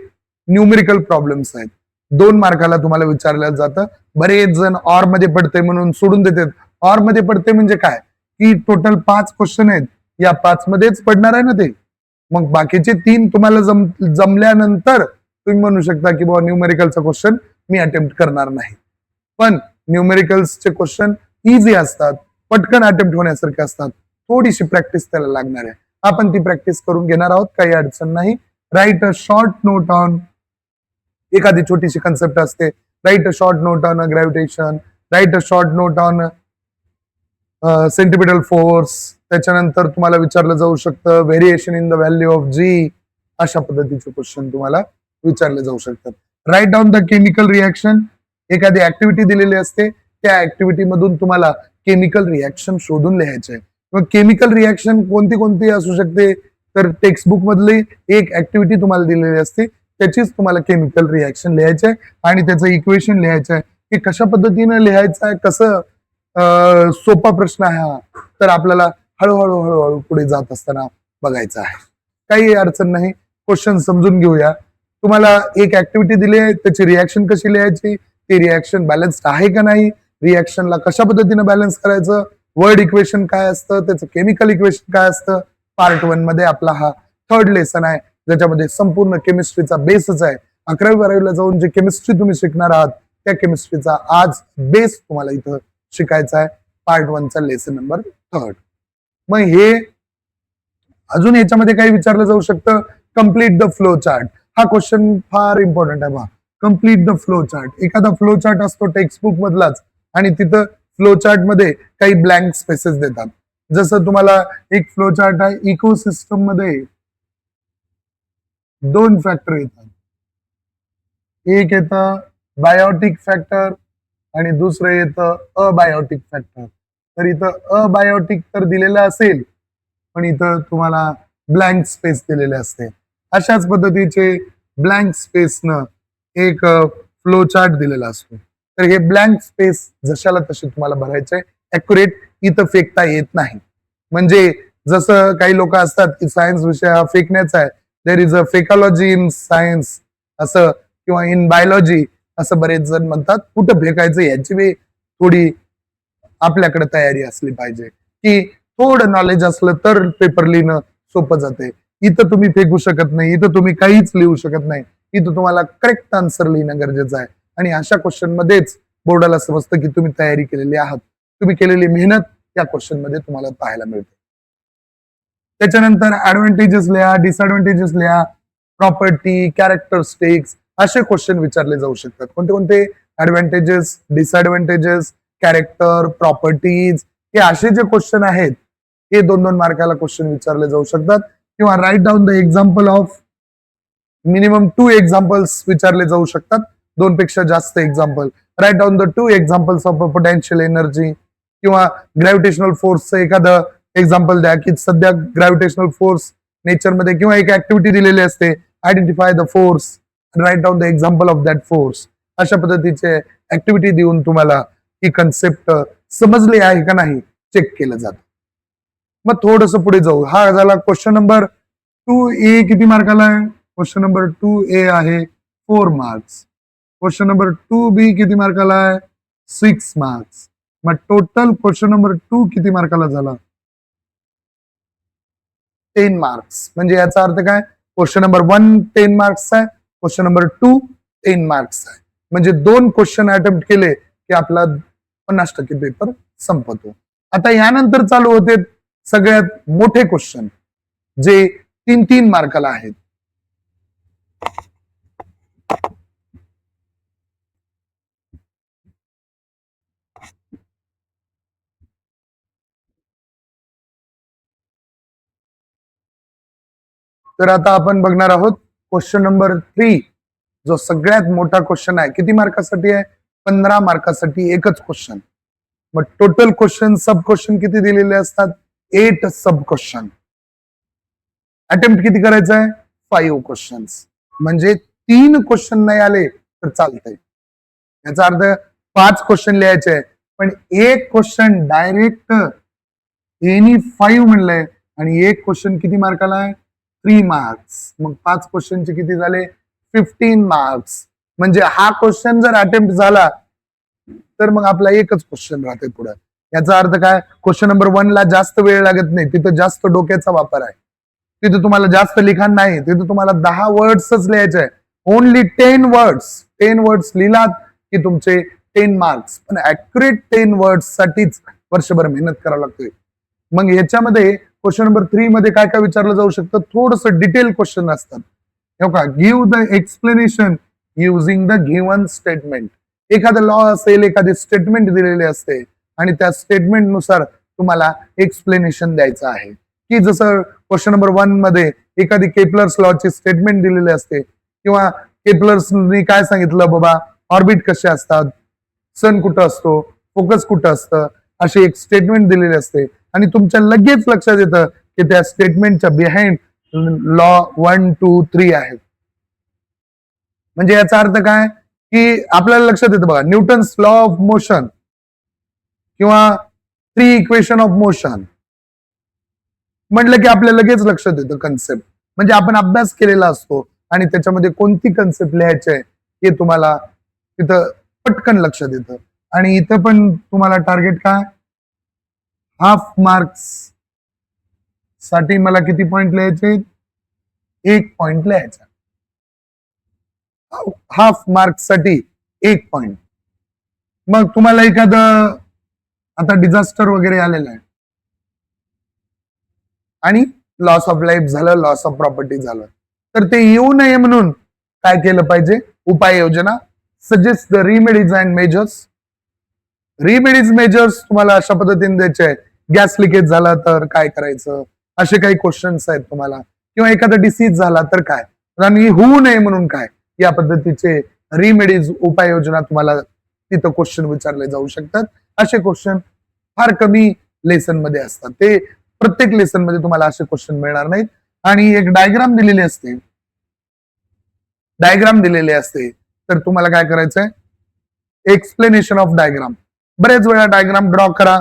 न्यूमेरिकल प्रॉब्लेम्स आहेत. 2 मार्काला तुम्हाला विचारलं जातं. बरेच जण ऑर मध्ये पडते म्हणून सोडून देतात. ऑर मध्ये पडते म्हणजे काय की टोटल 5 क्वेश्चन आहेत, या 5 मध्येच पडणार आहे ना ते. मग बाकीचे 3 तुम्हाला जमल्यानंतर तुम्ही म्हणू शकता की बाबा न्यूमेरिकलचा क्वेश्चन मी अटेम्प्ट करणार नाही. पण न्यूमेरिकल्सचे क्वेश्चन इझी असतात, पटकन अटेम्प्ट होण्यासारखे असतात. थोडीशी प्रॅक्टिस त्याला लागणार आहे. आपण ती प्रॅक्टिस करून घेणार आहोत, काही अडचण नाही. Write a short note on, एखादी छोटीशी कन्सेप्ट असते. Write a short note on gravitation, write a short note on centripetal force. त्याच्यानंतर तुम्हाला विचारलं जाऊ शकतं variation in the value of G. अशा पद्धतीचे क्वेश्चन तुम्हाला विचारले जाऊ शकतात. Write down the chemical reaction, एखादी ऍक्टिव्हिटी दिलेली असते, त्या ऍक्टिव्हिटी मधून तुम्हाला केमिकल रिॲक्शन शोधून लिहायचे. मग केमिकल रिॲक्शन कोणती कोणती असू शकते? तर टेक्स्टबुक मधली एक ऍक्टिव्हिटी तुम्हाला दिलेली असते, त्याचीच तुम्हाला केमिकल रिॲक्शन लिहायचं आहे आणि त्याचं इक्वेशन लिहायचं आहे. हे कशा पद्धतीने लिहायचं आहे, कसं सोपा प्रश्न आहे हा, तर आपल्याला हळूहळू हळूहळू पुढे जात असताना बघायचं आहे. काही अडचण नाही. क्वेश्चन समजून घेऊया. तुम्हाला एक ऍक्टिव्हिटी दिली आहे, त्याची रिॲक्शन कशी लिहायची, ते रिॲक्शन बॅलन्स्ड आहे का नाही, रिॲक्शनला कशा पद्धतीने बॅलन्स करायचं, वर्ड इक्वेशन काय असतं, त्याचं केमिकल इक्वेशन काय असतं. पार्ट 1 मध्ये आपला हा 3rd लेसन आहे, ज्याच्यामध्ये संपूर्ण केमिस्ट्रीचा बेसच आहे. 11वी-12वीला जाऊन जे केमिस्ट्री तुम्ही शिकणार आहात त्या केमिस्ट्रीचा आज बेस तुम्हाला इथं शिकायचा आहे, पार्ट 1चा लेसन नंबर 3. मग हे अजून याच्यामध्ये काही विचारलं जाऊ शकतं, कम्प्लीट द फ्लो चार्ट. हा क्वेश्चन फार इम्पॉर्टंट आहे. Complete the flow chart. एखादा फ्लो चार्ट असतो टेक्स्टबुक मधलाच आणि तिथं फ्लो चार्ट मध्ये काही ब्लँक स्पेसेस देतात. जसं तुम्हाला एक फ्लो चार्ट आहे, इकोसिस्टम मध्ये 2 फॅक्टर येतात. एक येतं बायोटिक फॅक्टर आणि दुसरं येतं अबायोटिक फॅक्टर. तर इथं अबायोटिक तर दिलेलं असेल, पण इथं तुम्हाला ब्लँक स्पेस दिलेले असते. अशाच पद्धतीचे ब्लँक स्पेसनं एक फ्लो चार्ट दिलेला असतो. तर हे ब्लँक स्पेस जशाला तसे तुम्हाला भरायचे, ऍक्युरेट इथं फेकता येत नाही. म्हणजे जसं काही लोक असतात की सायन्स विषय हा फेकण्याचा आहे, there is a fakeology in science असं, किंवा इन बायोलॉजी असं बरेच जण म्हणतात. कुठं फेकायचं याची वेळ थोडी आपल्याकडे तयारी असली पाहिजे, की थोडं नॉलेज असलं तर पेपर लिहिणं सोपं जाते. इथं तुम्ही फेकू शकत नाही, इथं तुम्ही काहीच लिहू शकत नाही. इथं तुम्हाला करेक्ट आन्सर लिहिणं गरजेचं आहे. आणि अशा क्वेश्चन मध्येच बोर्डाला समजतं की तुम्ही तयारी केलेली आहात, तुम्ही केलेली मेहनत त्या क्वेश्चन मध्ये तुम्हाला पाहायला मिळते. त्याच्यानंतर ऍडव्हान्टेजेस लिहा, डिसएडव्हान्टेजेस लिहा, प्रॉपर्टी, कॅरेक्टरिस्टिक्स असे क्वेश्चन विचारले जाऊ शकतात. कोणते कोणते? ऍडव्हान्टेजेस, डिसएडव्हान्टेजेस, कॅरेक्टर, प्रॉपर्टीज, हे असे जे क्वेश्चन आहेत हे 2-2 मार्काला क्वेश्चन विचारले जाऊ शकतात. किंवा write down the example of minimum 2 examples विचारले जाऊ शकतात. 2 पेक्षा जास्त example. Write down the 2 examples of a potential energy, किंवा ग्रॅव्हिटेशनल फोर्सचं एखादं एक्झाम्पल द्या की सध्या ग्रॅव्हिटेशनल फोर्स नेचरमध्ये, किंवा एक ऍक्टिव्हिटी दिलेली असते, identify the force, write down the example of that force. अशा पद्धतीचे ऍक्टिव्हिटी देऊन तुम्हाला ही कन्सेप्ट समजली आहे का नाही चेक केलं जातं. मग थोडस पुढे जाऊ. हा झाला क्वेश्चन नंबर 2A. किती मार्काला आहे? क्वेश्चन नंबर 2A आहे 4 मार्क्स. क्वेश्चन नंबर 2B किती मार्काला आहे? 6 मार्क्स. मग टोटल क्वेश्चन नंबर 2 किती मार्काला झाला? 10 मार्क्स. म्हणजे याचा अर्थ काय? क्वेश्चन नंबर 1 10 मार्क्स आहे, क्वेश्चन नंबर 2 10 मार्क्स आहे. म्हणजे 2 क्वेश्चन अटेम्प्ट केले की आपला 50% पेपर संपतो. आता यानंतर चालू होते सगळ्यात मोठे क्वेश्चन, जे 3-3 मार्काला आहेत. तर आता आपण बघणार आहोत क्वेश्चन नंबर 3, जो सगळ्यात मोठा क्वेश्चन आहे. किती मार्कासाठी आहे? 15 मार्कासाठी एकच क्वेश्चन. मग टोटल क्वेश्चन सब क्वेश्चन किती दिलेले असतात? 8 सब क्वेश्चन. अटेम्प्ट किती करायचं आहे? 5 क्वेश्चन्स. म्हणजे 3 क्वेश्चन नाही आले तर चालतंय. याचा अर्थ 5 क्वेश्चन लिहायचे आहे, पण एक क्वेश्चन डायरेक्ट एनी 5 म्हणलंय, आणि एक क्वेश्चन किती मार्काला आहे? 3 मार्क्स. मग 5 क्वेश्चनचे किती झाले? 15 मार्क्स. म्हणजे हा क्वेश्चन जर अटेम्प्ट झाला तर मग आपला एकच क्वेश्चन राहते पुढे. याचा अर्थ काय? क्वेश्चन नंबर 1 ला जास्त वेळ लागत नाही, तिथं जास्त डोक्याचा वापर आहे. तिथे तुम्हाला जास्त लिखाण नाही, तिथे तुम्हाला 10 वर्ड्सच लिहायचे आहे. Only 10 words. 10 वर्ड्स लिहिलात की तुमचे 10 मार्क्स. पण ऍक्युरेट 10 वर्ड्स साठीच वर्षभर मेहनत करावं लागतोय. मग याच्यामध्ये क्वेश्चन नंबर 3 मध्ये काय काय विचारलं जाऊ शकतं? थोडस डिटेल क्वेश्चन असतात. Give the explanation using the given statement. एखादं लॉ असेल, एखादी स्टेटमेंट दिलेली असते आणि त्या स्टेटमेंट नुसार तुम्हाला एक्सप्लेनेशन द्यायचं आहे. की जसं क्वेश्चन नंबर 1 मध्ये एखादी केपलर्स लॉची स्टेटमेंट दिलेली असते, किंवा केपलर्सनी काय सांगितलं बाबा, ऑर्बिट कसे असतात, सन कुठं असतो, फोकस कुठं असतं, अशी एक स्टेटमेंट दिलेली असते. आणि तुमच्या लगेच लक्षात येतं की त्या स्टेटमेंटच्या बिहाइंड लॉ 1, 2, 3 आहेत. म्हणजे याचा अर्थ काय? की आपल्याला लक्षात येतं बघा, न्यूटन्स लॉ ऑफ मोशन किंवा 3 इक्वेशन ऑफ मोशन म्हटलं की आपल्याला लगेच लक्षात येतं कन्सेप्ट. म्हणजे आपण अभ्यास केलेला असतो आणि त्याच्यामध्ये कोणती कन्सेप्ट लिहायची आहे हे तुम्हाला तिथं पटकन लक्षात येतं. आणि इथं पण तुम्हाला टार्गेट काय? हाफ मार्क्स साठी मला किती पॉइंट लिहायचे? 1 पॉइंट लिहायचा. हाफ मार्क साठी 1 पॉइंट. मग तुम्हाला एखादं आता डिझास्टर वगैरे आलेलं आहे आणि लॉस ऑफ लाईफ झालं, लॉस ऑफ प्रॉपर्टी झालं, तर ते येऊ नये म्हणून काय केलं पाहिजे? उपाययोजना, suggest the remedies and measures. Remedies measures तुम्हाला अशा पद्धतीने द्यायचे आहेत. गॅस लिकेज झाला तर काय करायचं, असे काही क्वेश्चन्स आहेत तुम्हाला, किंवा एखादा डिसीज झाला तर काय, आणि होऊ नये म्हणून काय, या पद्धतीचे रिमेडीज उपाययोजना तुम्हाला तिथं क्वेश्चन विचारले जाऊ शकतात. असे क्वेश्चन फार कमी लेसन मध्ये असतात. ते प्रत्येक लेसन मध्ये तुम्हाला असे क्वेश्चन मिळणार नाहीत. आणि एक डायग्राम दिलेली असते, डायग्राम दिलेले असते, तर तुम्हाला काय करायचंय? Explanation of diagram. बरेच वेळा डायग्राम ड्रॉ करा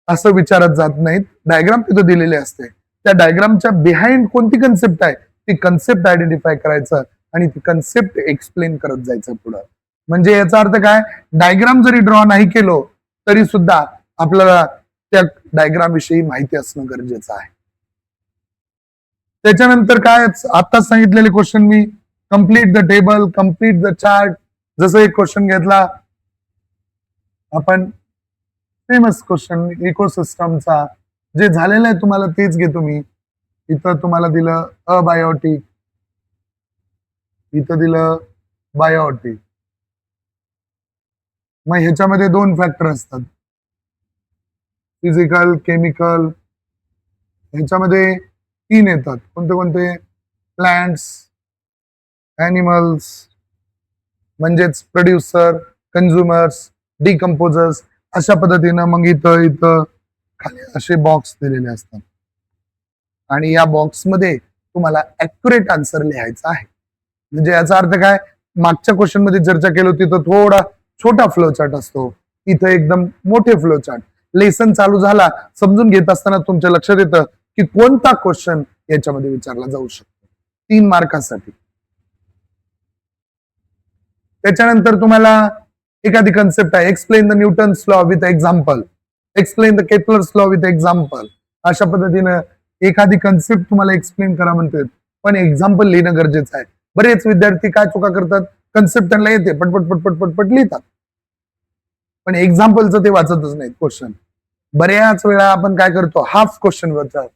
असं विचारत जात नाहीत. डायग्राम तिथं दिलेले असते, त्या डायग्रामच्या बिहाइंड कोणती कन्सेप्ट आहे ती कन्सेप्ट आयडेंटिफाय करायचं आणि ती कन्सेप्ट एक्सप्लेन करत जायचं पुढं. म्हणजे याचा अर्थ काय? डायग्राम जरी ड्रॉ नाही केलो तरी सुद्धा आपल्याला त्या डायग्राम विषयी माहिती असणं गरजेचं आहे. त्याच्यानंतर काय, आताच सांगितलेले question me, complete the table, complete the chart. जसं एक क्वेश्चन घेतला आपण, फेमस क्वेश्चन इकोसिस्टमचा, जे झालेलं आहे तुम्हाला तेच घेतो मी. इथं तुम्हाला दिलं अबायोटिक, इथं दिलं बायोटिक. मग ह्याच्यामध्ये 2 फॅक्टर असतात, फिजिकल, केमिकल. ह्याच्यामध्ये 3 येतात. कोणते कोणते? प्लांट्स, ॲनिमल्स म्हणजेच प्रोड्युसर, कन्झ्युमर्स, डिकम्पोजर्स. अशा पद्धतीनं मग इथं खाली असे बॉक्स दिलेले असतात आणि या बॉक्समध्ये तुम्हाला ऍक्युरेट आन्सर लिहायचा आहे. म्हणजे याचा अर्थ काय? मागच्या क्वेश्चन मध्ये चर्चा केली होती तर थोडा छोटा फ्लो चार्ट असतो, इथं एकदम मोठे फ्लो चार्ट. लेसन चालू झाला समजून घेत असताना तुमच्या लक्षात येतं की कोणता क्वेश्चन याच्यामध्ये विचारला जाऊ शकतो 3 मार्कासाठी. त्याच्यानंतर तुम्हाला एखादी कन्सेप्ट आहे, explain the Newton's law with example, explain the Kepler's law with example. अशा पद्धतीनं एखादी कन्सेप्ट तुम्हाला एक्सप्लेन करा म्हणतात, पण एक्झाम्पल लिहिणं गरजेचं आहे. बरेच विद्यार्थी काय चुका करतात? कन्सेप्ट त्यांना येते, पटपट पटपट पटपट लिहितात, पण एक्झाम्पलचं ते वाचतच नाहीत क्वेश्चन. बऱ्याच वेळा आपण काय करतो? हाफ क्वेश्चन विचार,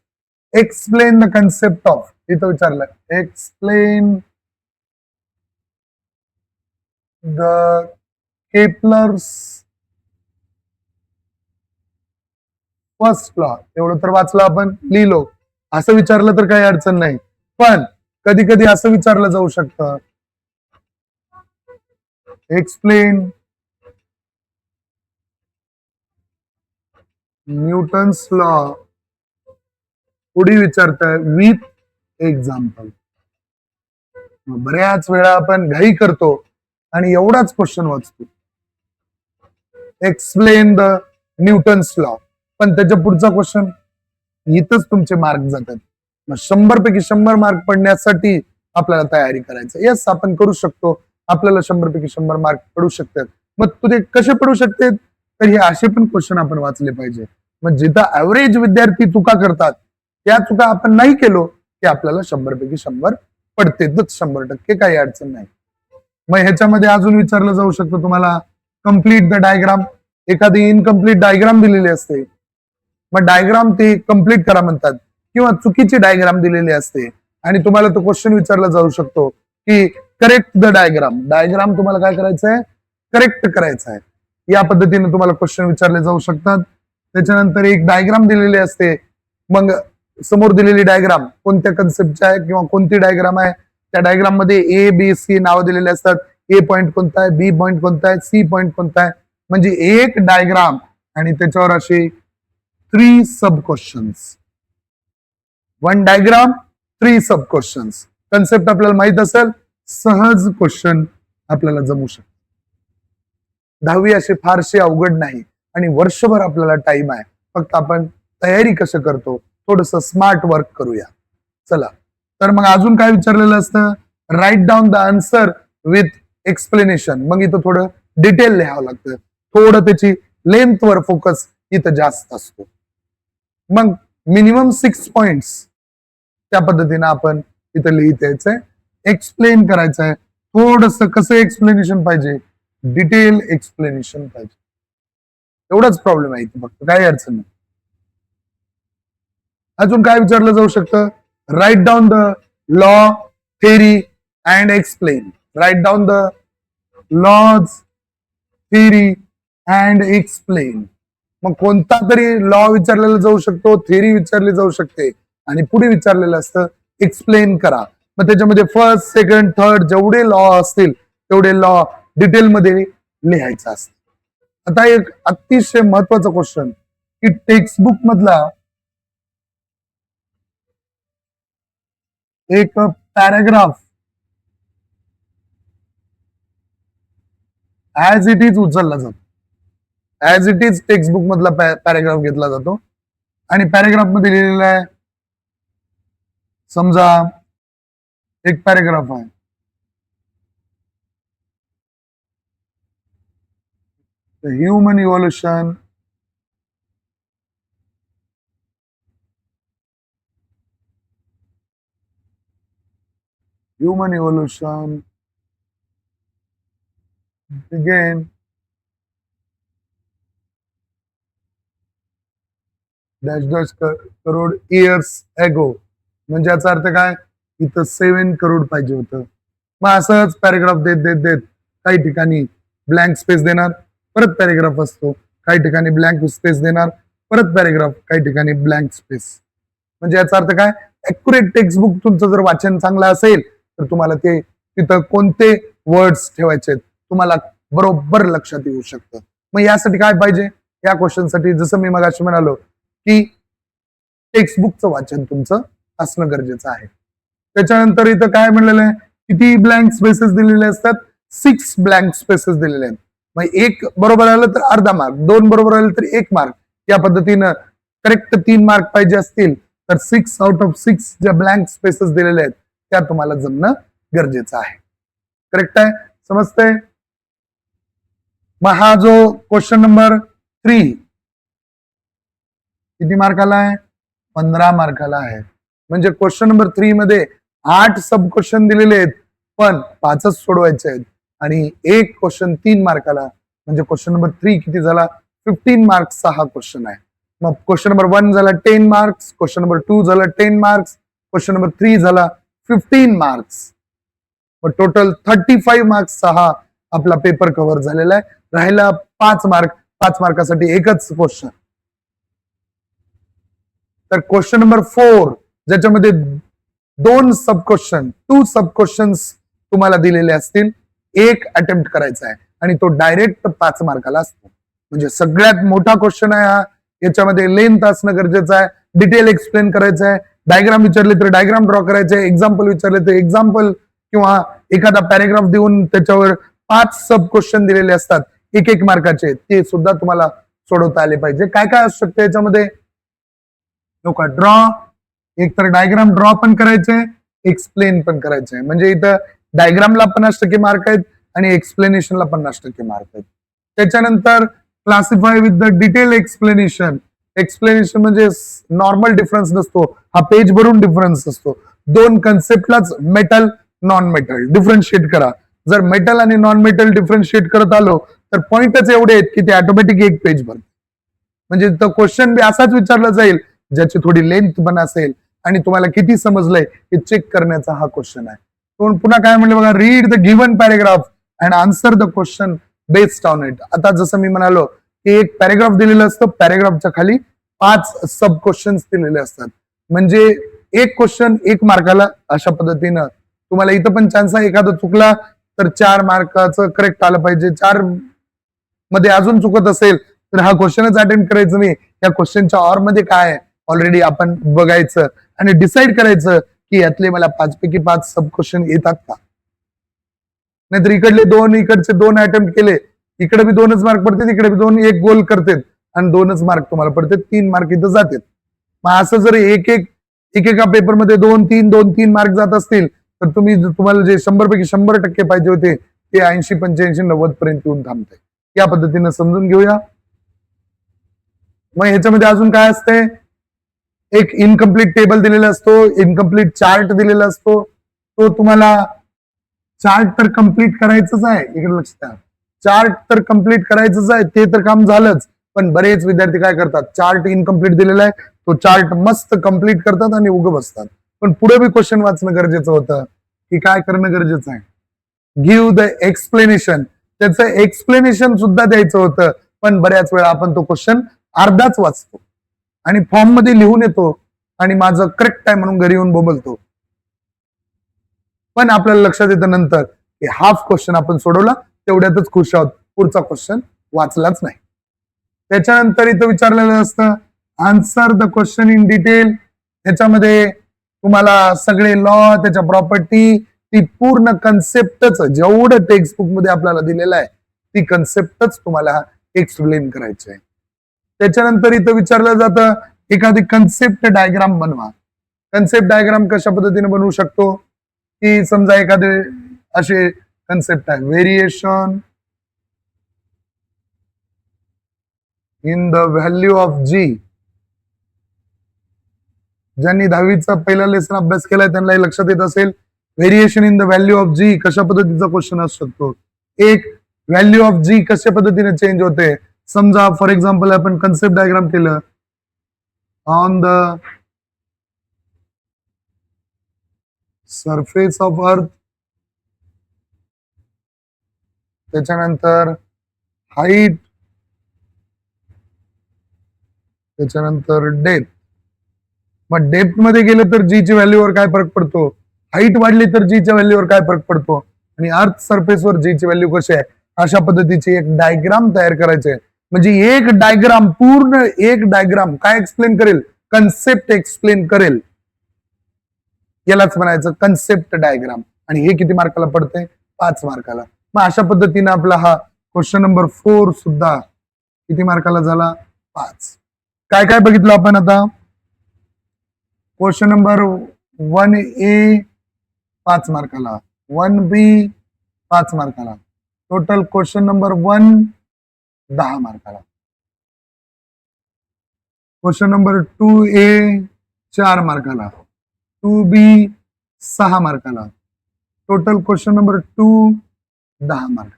एक्सप्लेन द कन्सेप्ट ऑफ, इथं विचारलं explain the Kepler's first law. एवढं तर वाचलं आपण, लिहिलो. असं विचारलं तर काही अडचण नाही, पण कधी कधी असं विचारलं जाऊ शकतं, एक्सप्लेन न्यूटन्स लॉ, पुढे विचारताय विथ एक्झाम्पल. बऱ्याच वेळा आपण घाई करतो आणि एवढाच क्वेश्चन वाचतो, एक्सप्लेन द न्यूटन्स लॉ, पण त्याच्या पुढचा क्वेश्चन, इथंच तुमचे मार्क जातात. मग 100 पैकी 100 मार्क पडण्यासाठी आपल्याला तयारी करायचं. येस, आपण करू शकतो, आपल्याला 100 पैकी 100 मार्क पडू शकतात. मग तुझे कसे पडू शकतात? तर हे असे पण क्वेश्चन आपण वाचले पाहिजे. मग जिथं ऍव्हरेज विद्यार्थी चुका करतात त्या चुका आपण नाही केलो की आपल्याला 100 पैकी 100 पडतेच, 100%, काही अडचण नाही. मग ह्याच्यामध्ये अजून विचारलं जाऊ शकतं तुम्हाला, कम्प्लीट द डायग्राम. एखादी इनकम्प्लीट डायग्राम दिलेली असते, मग डायग्राम ती कम्प्लीट करा म्हणतात, किंवा चुकीची डायग्राम दिलेली असते आणि तुम्हाला तो क्वेश्चन विचारला जाऊ शकतो की करेक्ट द डायग्राम. डायग्राम तुम्हाला काय करायचंय? करेक्ट करायचं आहे. या पद्धतीने तुम्हाला क्वेश्चन विचारले जाऊ शकतात. त्याच्यानंतर एक डायग्राम दिलेली असते, मग समोर दिलेली डायग्राम कोणत्या कन्सेप्टची आहे किंवा कोणती डायग्राम आहे, त्या डायग्राम मध्ये ए बी सी नाव दिलेले असतात. ए पॉइंट कोणता आहे, बी पॉइंट कोणता आहे, सी पॉइंट कोणता आहे. म्हणजे एक डायग्राम आणि त्याच्यावर असे 3 sub questions. 1 diagram 3 sub questions. Concept आपल्याला माहित असेल, सहज क्वेश्चन आपल्याला जमू शकतो. 10वी असे फारसे अवघड नाही आणि वर्षभर आपल्याला टाइम आहे. फक्त आपण तयारी कसं करतो, थोडस स्मार्ट वर्क करूया. चला, तर मग अजून काय विचारलेलं असतं? Write down the answer with explanation. मग इथं थोडं डिटेल लिहावं लागतं, थोडं त्याची लेंथ वर फोकस इथं जास्त असतो. मग मिनिमम 6 पॉइंट्स त्या पद्धतीने आपण इथं लिहित यायचंय, एक्सप्लेन करायचंय, थोडस कसं एक्सप्लेनेशन पाहिजे, डिटेल एक्सप्लेनेशन पाहिजे. एवढाच प्रॉब्लेम आहे इथे, फक्त काही अडचण नाही. अजून काय विचारलं जाऊ शकतं? Write down the law, theory and explain. Write down the laws, theory and explain. मग कोणता तरी लॉ विचारलेला जाऊ शकतो, थेरी विचारली जाऊ शकते आणि पुढे विचारलेलं असतं एक्सप्लेन करा. मग त्याच्यामध्ये फर्स्ट, सेकंड, थर्ड जेवढे लॉ असतील तेवढे लॉ डिटेलमध्ये लिहायचं असतं. आता एक अतिशय महत्वाचा क्वेश्चन की टेक्स्टबुक मधला एक पॅराग्राफ ऍज इट इज उचलला जातो. ऍज इट इज टेक्स्टबुक मधला पॅराग्राफ घेतला जातो आणि पॅराग्राफ मध्ये लिहिलेला आहे, समजा एक पॅराग्राफ आहे, human evolution began dash crore years ago. म्हणजे याचा अर्थ काय, इथं 7 करोड पाहिजे होतं. मग असंच पॅराग्राफ देत देत देत काही ठिकाणी ब्लँक स्पेस देणार, परत पॅराग्राफ असतो, काही ठिकाणी ब्लँक स्पेस देणार, परत पॅराग्राफ, काही ठिकाणी ब्लँक स्पेस. म्हणजे याचा अर्थ काय, ऍक्युरेट टेक्स्टबुक तुमचं जर वाचन चांगलं असेल तर तुम्हाला ते तिथं कोणते वर्ड्स ठेवायचे तुम्हाला बरोबर लक्षात येऊ शकतं. मग यासाठी काय पाहिजे, या क्वेश्चनसाठी जसं मी मगाशी म्हणालो की टेक्स्टबुकचं वाचन तुमचं असणं गरजेचं आहे. त्याच्यानंतर इथं काय म्हणलेलं आहे, किती ब्लँक स्पेसेस दिलेले असतात, 6 ब्लँक स्पेसेस दिलेले आहेत. मग एक बरोबर आलं तर अर्धा मार्क, 2 बरोबर आलं तर 1 मार्क. या पद्धतीनं करेक्ट 3 मार्क पाहिजे असतील तर 6 आउट ऑफ 6 ज्या ब्लँक स्पेसेस दिलेल्या आहेत त्या तुम्हाला जमणं गरजेचं आहे. करेक्ट आहे, समजतंय? मग हा जो क्वेश्चन नंबर 3 किती मार्काला आहे, 15 मार्काला आहे. म्हणजे क्वेश्चन नंबर 3 मध्ये 8 सब क्वेश्चन दिलेले आहेत पण 5च सोडवायचे आहेत आणि एक क्वेश्चन 3 मार्काला. म्हणजे क्वेश्चन नंबर 3 किती झाला, 15 मार्क्सचा हा क्वेश्चन आहे. मग क्वेश्चन नंबर 1 झाला 10 मार्क्स, क्वेश्चन नंबर 2 झाला 10 मार्क्स, क्वेश्चन नंबर 3 झाला 15 मार्क्स. मग टोटल 35 मार्क्सचा हा आपला पेपर कव्हर झालेला आहे. राहिला 5 मार्क, 5 मार्कासाठी एकच क्वेश्चन. तर क्वेश्चन नंबर 4 ज्याच्यामध्ये 2 सब क्वेश्चन्स तुम्हाला दिलेले असतील, एक अटेम्प्ट करायचा आहे आणि तो डायरेक्ट 5 मार्काला असतो. म्हणजे सगळ्यात मोठा क्वेश्चन आहे हा. याच्यामध्ये लेंथ असणं गरजेचं आहे, डिटेल एक्सप्लेन करायचं आहे, डायग्राम विचारले तर डायग्राम ड्रॉ करायचे, एक्झाम्पल विचारले तर एक्झाम्पल किंवा एखादा पॅराग्राफ देऊन त्याच्यावर 5 सब क्वेश्चन दिलेले असतात 1-1 मार्काचे, ते सुद्धा तुम्हाला सोडवता आले पाहिजे. काय काय असू शकतं याच्यामध्ये, ड्रॉ, एक तर डायग्राम ड्रॉ पण करायचे, एक्सप्लेन पण करायचे. म्हणजे इथं डायग्रामला 50% मार्क आहेत आणि एक्सप्लेनेशनला 50% मार्क आहेत. त्याच्यानंतर classify with the detail explanation. Explanation म्हणजे नॉर्मल डिफरन्स नसतो, हा पेज भरून डिफरन्स असतो. 2 कन्सेप्टलाच मेटल नॉन मेटल डिफरन्शिएट करा. जर मेटल आणि नॉन मेटल डिफरन्शिएट करत आलो तर पॉइंटच एवढे आहेत की ते ऑटोमॅटिक एक पेज भरते. म्हणजे तो क्वेश्चन बी असाच विचारला जाईल ज्याची थोडी लेंथ पण असेल आणि तुम्हाला किती समजलंय हे चेक करण्याचा हा क्वेश्चन आहे. पुन्हा काय म्हणलं बघा, read the given paragraph and answer the question based on it. आता जसं मी म्हणालो की एक पॅराग्राफ दिलेलं असतं, पॅराग्राफच्या खाली 5 सब क्वेश्चन्स दिलेले असतात. म्हणजे एक क्वेश्चन 1 मार्काला. अशा पद्धतीनं तुम्हाला इथं पण चान्स आहे, एखादा चुकला तर 4 मार्काचं करेक्ट आलं पाहिजे. 4 मध्ये अजून चुकत असेल तर हा क्वेश्चनच अटेम्प्ट करायचं नाही, या क्वेश्चनच्या ऑर मध्ये काय आहे ऑलरेडी आपण बघायचं आणि डिसाईड करायचं की यातले मला 5 पैकी 5 सब क्वेश्चन येतात का. नाहीतर इकडले 2, इकडचे 2 अटेम्प्ट केले, इकडे बी 2च मार्क पडतात, इकडे बी 2, एक गोल करतात आणि 2च मार्क तुम्हाला पडतात, 3 मार्क इथं जातात. मग असं जर एकेका पेपरमध्ये 2-3 मार्क जात असतील तर तुम्हाला जे 100 पैकी 100% पाहिजे होते ते 80, 85, 90 पर्यंत येऊन थांबते. या पद्धतीने समजून घेऊया. मग ह्याच्यामध्ये अजून काय असते, एक इनकम्प्लीट टेबल दिलेला असतो, इनकम्प्लीट चार्ट दिलेला असतो, तो तुम्हाला चार्ट तर कम्प्लीट करायचंच आहे, इकडे लक्ष द्या. चार्ट तर कम्प्लीट करायचंच आहे, ते तर काम झालंच. पण बरेच विद्यार्थी काय करतात, चार्ट इनकम्प्लीट दिलेला आहे, तो चार्ट मस्त कम्प्लीट करतात आणि उगं बसतात. पण पुढे बी क्वेश्चन वाचणं गरजेचं होतं, की काय करणं गरजेचं आहे. गिव्ह द एक्सप्लेनेशन, त्याचं एक्सप्लेनेशन सुद्धा द्यायचं होतं. पण बऱ्याच वेळा आपण तो क्वेश्चन अर्धाच वाचतो आणि फॉर्म मध्ये लिहून येतो आणि माझं करेक्ट आहे म्हणून घरी येऊन बोबलतो. पण आपल्याला लक्षात येतं नंतर की हाफ क्वेश्चन आपण सोडवला, तेवढ्यातच खुश आहोत, पुढचा क्वेश्चन वाचलाच नाही. त्याच्यानंतर इथं विचारलेलं असतं answer the question in detail. त्याच्यामध्ये तुम्हाला सगळे लॉ, त्याच्या प्रॉपर्टी, ती पूर्ण कन्सेप्टच जेवढं टेक्स्टबुक मध्ये आपल्याला दिलेलं आहे ती कन्सेप्टच तुम्हाला एक्सप्लेन करायची आहे. त्याच्यानंतर इथं विचारलं जातं एखादी कन्सेप्ट डायग्राम बनवा. कन्सेप्ट डायग्राम कशा पद्धतीने बनवू शकतो, की समजा एखादे असे कन्सेप्ट आहे, variation in the value of G. ज्यांनी 10वीचा पहिला लेसन अभ्यास केलाय त्यांना लक्षात येत असेल, variation in the value of G कशा पद्धतीचा क्वेश्चन असू शकतो. एक, व्हॅल्यू ऑफ जी कशा पद्धतीने चेंज होते. समजा फॉर एक्झाम्पल आपण कन्सेप्ट डायग्राम केलं on the surface of earth, त्याच्यानंतर हाईट, त्याच्यानंतर डेप्थ. मग डेप्थ मध्ये गेलं तर जी च्या व्हॅल्यूवर काय फरक पडतो, हाईट वाढली तर जी च्या व्हॅल्यूवर काय फरक पडतो, आणि अर्थ सरफेसवर जी ची व्हॅल्यू कशी आहे, अशा पद्धतीची एक डायग्राम तयार करायचे. म्हणजे एक डायग्राम, पूर्ण एक डायग्राम काय एक्सप्लेन करेल, कन्सेप्ट एक्सप्लेन करेल. यालाच म्हणायचं कन्सेप्ट डायग्राम. आणि हे किती मार्काला पडते, 5 मार्काला. मग अशा पद्धतीने आपला हा क्वेश्चन नंबर 4 सुद्धा किती मार्काला झाला, 5. काय काय बघितलं आपण आता. क्वेश्चन नंबर 1A 5 मार्काला, 1B 5 मार्काला, टोटल क्वेश्चन नंबर 1 10 मार्काला. क्वेश्चन नंबर 2A 4 मार्काला, 2B 6 मार्काला, टोटल क्वेश्चन नंबर 2 10 मार्क.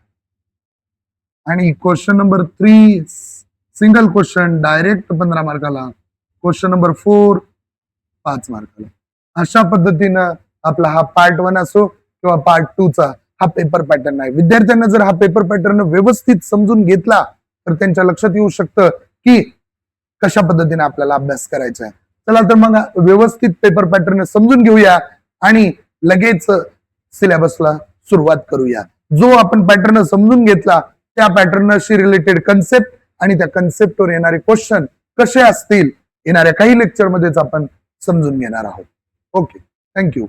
आणि question number 3 single question direct 15 मार्काला, क्वेश्चन नंबर 4 5 मार्काला. अशा पद्धतीनं आपला हा पार्ट 1 असो किंवा पार्ट 2 चा हा पेपर पॅटर्न आहे. विद्यार्थ्यांना जर हा पेपर पॅटर्न व्यवस्थित समजून घेतला तर त्यांच्या लक्षात येऊ शकतं की कशा पद्धतीने आपल्याला अभ्यास करायचा आहे. चला तर मग व्यवस्थित पेपर पॅटर्न समजून घेऊया आणि लगेच सिलेबसला सुरुवात करूया. जो आपण पॅटर्न समजून घेतला त्या पॅटर्नशी रिलेटेड कन्सेप्ट आणि त्या कन्सेप्टवर येणारे क्वेश्चन कसे असतील येणाऱ्या काही लेक्चरमध्येच आपण समजून घेणार आहोत. Okay, thank you.